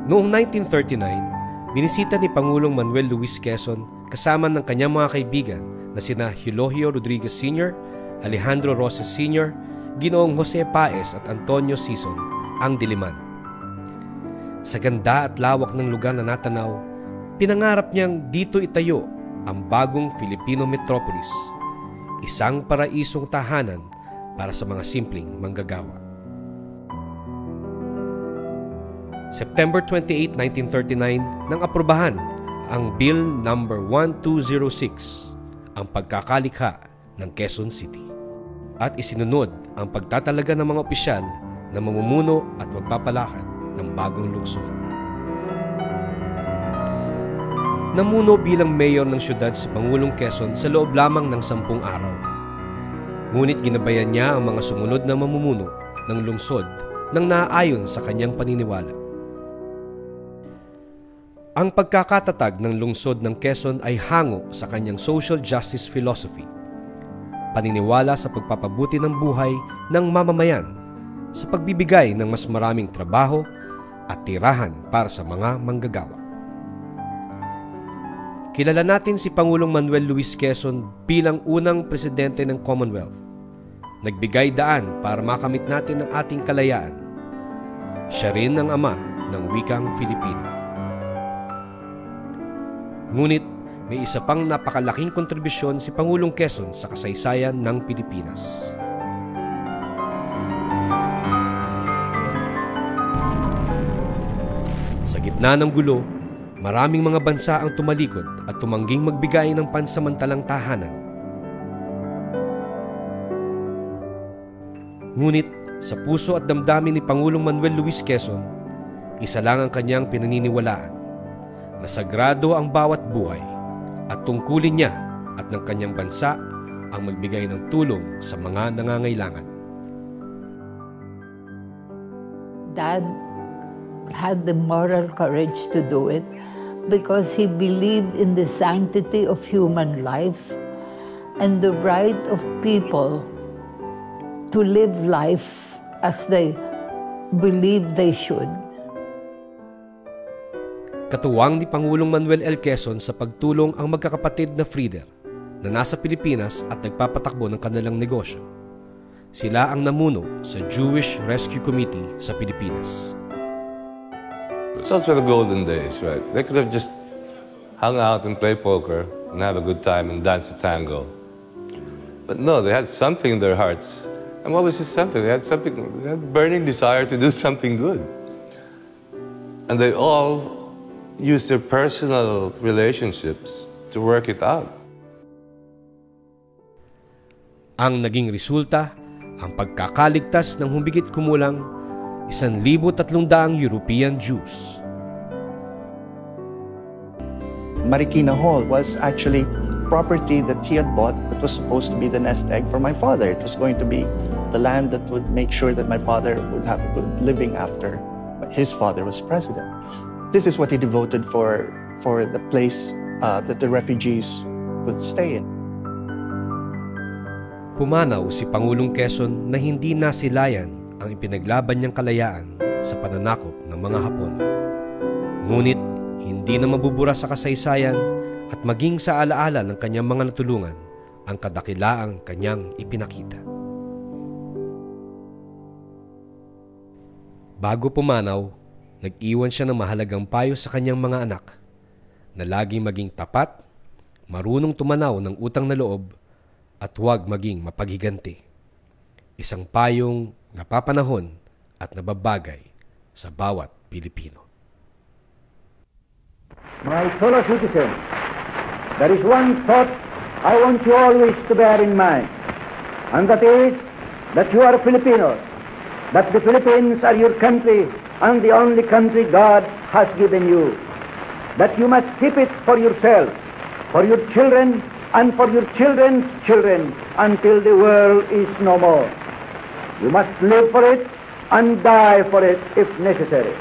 Noong 1939, binisita ni Pangulong Manuel Luis Quezon kasama ng kanyang mga kaibigan na sina Eulogio Rodriguez Sr., Alejandro Roses Sr., Ginoong Jose Paez at Antonio Sison ang Diliman. Sa ganda at lawak ng lugar na natanaw, pinangarap niyang dito itayo ang bagong Filipino metropolis, isang paraisong tahanan para sa mga simpleng manggagawa. September 28, 1939 nang aprubahan ang Bill No. 1206, ang pagkakalikha ng Quezon City, at isinunod ang pagtatalaga ng mga opisyal na mamumuno at magpapalakad ng bagong lungsod. Namuno bilang mayor ng syudad si Pangulong Quezon sa loob lamang ng 10 araw. Ngunit ginabayan niya ang mga sumunod na mamumuno ng lungsod nang naaayon sa kanyang paniniwala. Ang pagkakatatag ng lungsod ng Quezon ay hango sa kanyang social justice philosophy, paniniwala sa pagpapabuti ng buhay ng mamamayan sa pagbibigay ng mas maraming trabaho at tirahan para sa mga manggagawa. Kilala natin si Pangulong Manuel Luis Quezon bilang unang presidente ng Commonwealth. Nagbigay daan para makamit natin ang ating kalayaan. Siya rin ang ama ng wikang Filipino. Ngunit may isa pang napakalaking kontribusyon si Pangulong Quezon sa kasaysayan ng Pilipinas. Sa gitna ng gulo, maraming mga bansa ang tumalikod at tumangging magbigay ng pansamantalang tahanan. Ngunit sa puso at damdamin ni Pangulong Manuel Luis Quezon, isa lang ang kanyang pinaniniwalaan, na sagrado ang bawat buhay at tungkulin niya at ng kanyang bansa ang magbigay ng tulong sa mga nangangailangan. Dad had the moral courage to do it because he believed in the sanctity of human life and the right of people to live life as they believe they should. Katuwang ni Pangulong Manuel L. Quezon sa pagtulong ang magkakapatid na Frieder na nasa Pilipinas at nagpapatakbo ng kanilang negosyo. Sila ang namuno sa Jewish Rescue Committee sa Pilipinas. Those were the golden days, right? They could have just hung out and play poker and have a good time and dance a tango. But no, they had something in their hearts. And what was this something? They had a burning desire to do something good. And they all use their personal relationships to work it out. Ang naging resulta, ang pagkakaligtas ng humigit kumulang 1,300 European Jews. Marikina Hall was actually property that he had bought that was supposed to be the nest egg for my father. It was going to be the land that would make sure that my father would have a good living after his father was president. This is what he devoted for the place that the refugees could stay in. Pumanaw si Pangulong Quezon na hindi nasilayan ang ipinaglaban niyang kalayaan sa pananakop ng mga Hapon. Ngunit hindi na mabubura sa kasaysayan at maging sa alaala ng kanyang mga natulungan ang kadakilaang kanyang ipinakita. Bago pumanaw, nag-iwan siya ng mahalagang payo sa kanyang mga anak na laging maging tapat, marunong tumanaw ng utang na loob, at huwag maging mapaghiganti. Isang payong napapanahon at nababagay sa bawat Pilipino. My fellow citizens, there is one thought I want you always to bear in mind, and that is that you are Filipinos, that the Philippines are your country and the only country God has given you, that you must keep it for yourself, for your children, and for your children's children until the world is no more. You must live for it and die for it if necessary.